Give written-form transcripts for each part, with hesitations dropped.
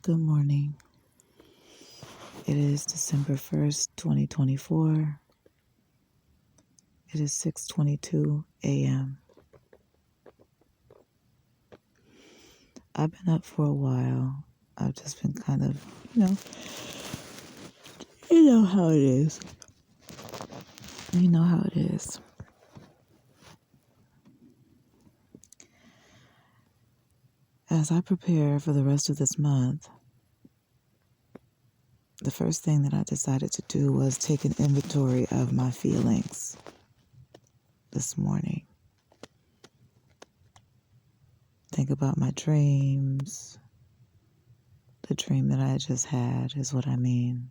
Good morning. It is December 1st, 2024. It is 6:22 a.m. I've been up for a while. I've just been kind of, you know how it is. You know how it is. As I prepare for the rest of this month, the first thing that I decided to do was take an inventory of my feelings this morning. Think about my dreams. The dream that I just had is what I mean.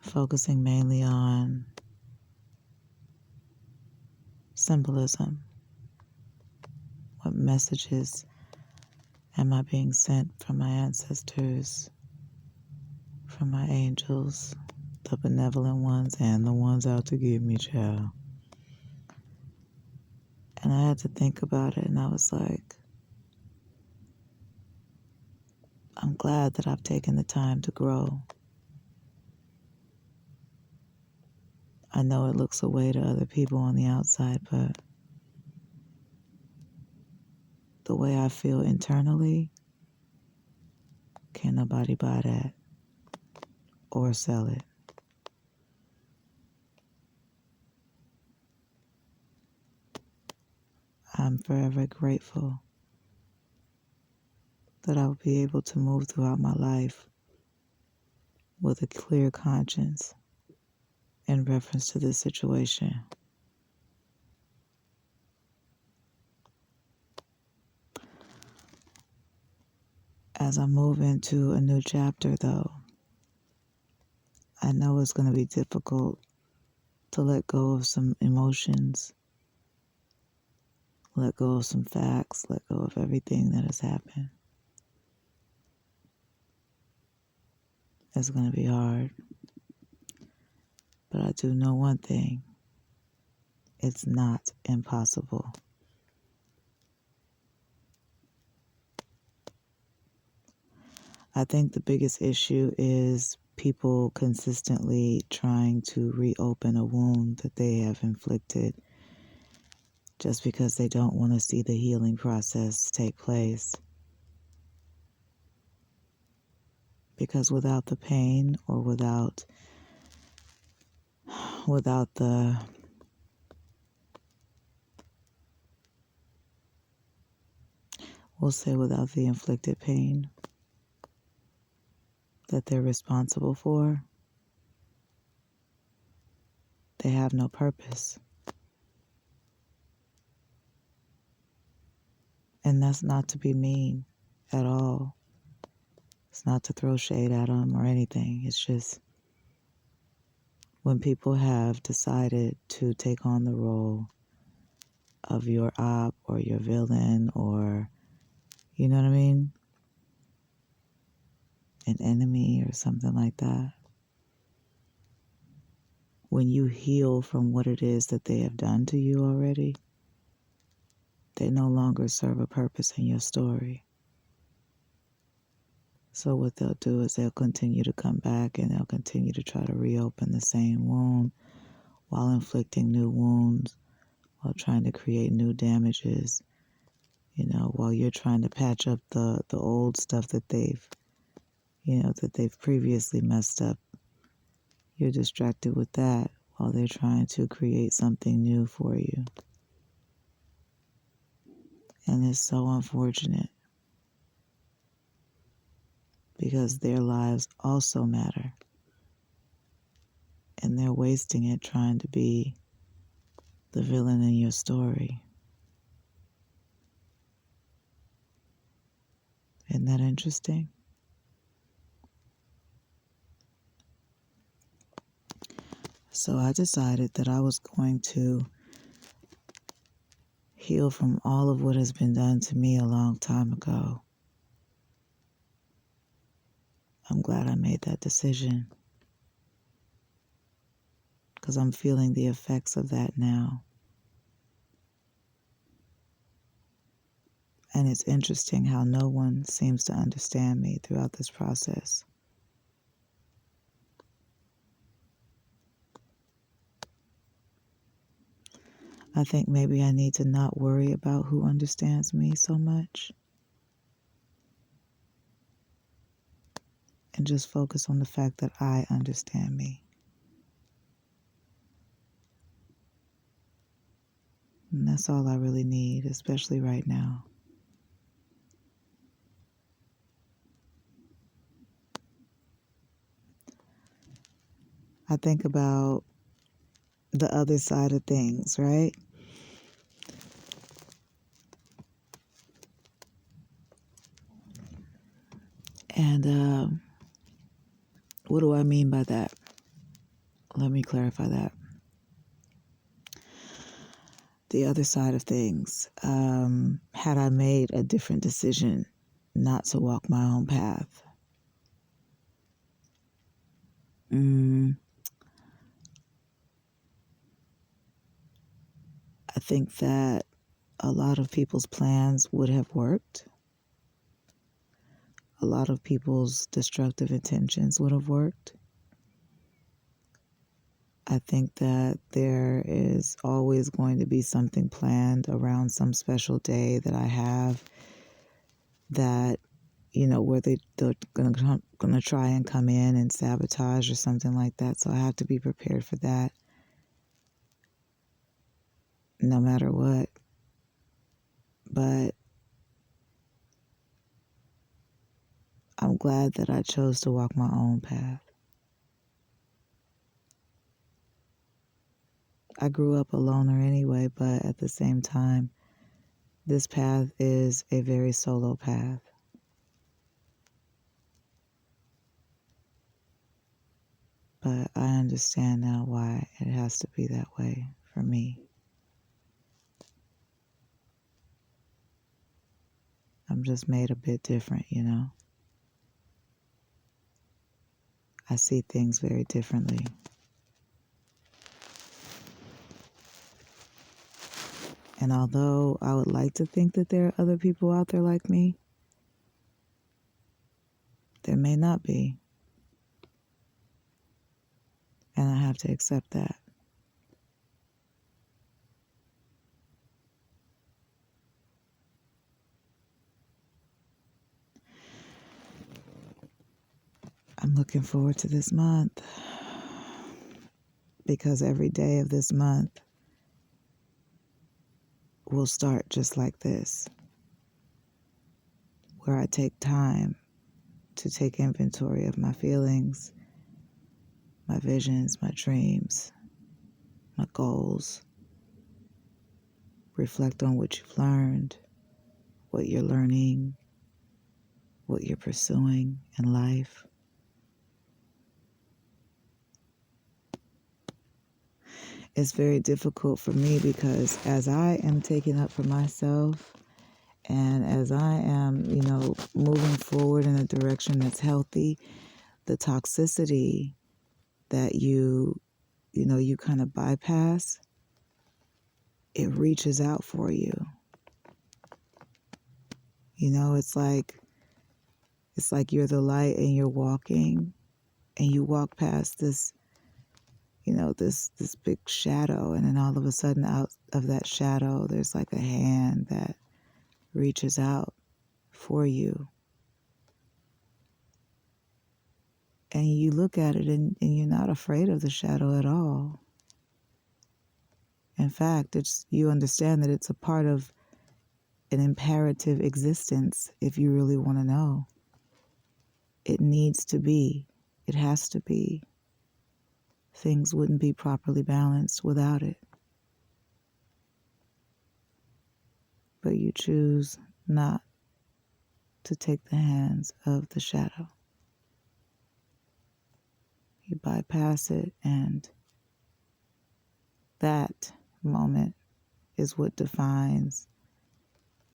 Focusing mainly on symbolism. What messages am I being sent from my ancestors, from my angels, the benevolent ones, and the ones out to get me, child? And I had to think about it, and I was like, I'm glad that I've taken the time to grow. I know it looks away to other people on the outside, but the way I feel internally, can't nobody buy that or sell it. I'm forever grateful that I will be able to move throughout my life with a clear conscience in reference to this situation. As I move into a new chapter, though, I know it's going to be difficult to let go of some emotions, let go of some facts, let go of everything that has happened. It's going to be hard. But I do know one thing. It's not impossible. I think the biggest issue is people consistently trying to reopen a wound that they have inflicted just because they don't want to see the healing process take place. Because without the pain or without the we'll say without the inflicted pain that they're responsible for, they have no purpose. And that's not to be mean at all. It's not to throw shade at them or anything. It's just when people have decided to take on the role of your op or your villain or, you know what I mean, an enemy or something like that. When you heal from what it is that they have done to you already, they no longer serve a purpose in your story. So what they'll do is they'll continue to come back and they'll continue to try to reopen the same wound while inflicting new wounds, while trying to create new damages, while you're trying to patch up the old stuff that they've previously messed up. You're distracted with that while they're trying to create something new for you. And it's so unfortunate because their lives also matter. And they're wasting it trying to be the villain in your story. Isn't that interesting? So I decided that I was going to heal from all of what has been done to me a long time ago. I'm glad I made that decision because I'm feeling the effects of that now. And it's interesting how no one seems to understand me throughout this process. I think maybe I need to not worry about who understands me so much and just focus on the fact that I understand me. And that's all I really need, especially right now. I think about the other side of things, right? And what do I mean by that? Let me clarify that. The other side of things, had I made a different decision not to walk my own path, I think that a lot of people's plans would have worked. A lot of people's destructive intentions would have worked. I think that there is always going to be something planned around some special day that I have that, where they're gonna try and come in and sabotage or something like that. So I have to be prepared for that no matter what. But I'm glad that I chose to walk my own path. I grew up a loner anyway, but at the same time, this path is a very solo path. But I understand now why it has to be that way for me. I'm just made a bit different, I see things very differently. And although I would like to think that there are other people out there like me, there may not be. And I have to accept that. I'm looking forward to this month because every day of this month will start just like this, where I take time to take inventory of my feelings, my visions, my dreams, my goals. Reflect on what you've learned, what you're learning, what you're pursuing in life. It's very difficult for me because as I am taking up for myself and as I am, moving forward in a direction that's healthy, the toxicity that you kind of bypass, it reaches out for you. It's like you're the light and you're walking and you walk past this, this big shadow, and then all of a sudden out of that shadow there's like a hand that reaches out for you. And you look at it and you're not afraid of the shadow at all. In fact, you understand that it's a part of an imperative existence if you really want to know. It needs to be. It has to be. Things wouldn't be properly balanced without it. But you choose not to take the hands of the shadow. You bypass it, and that moment is what defines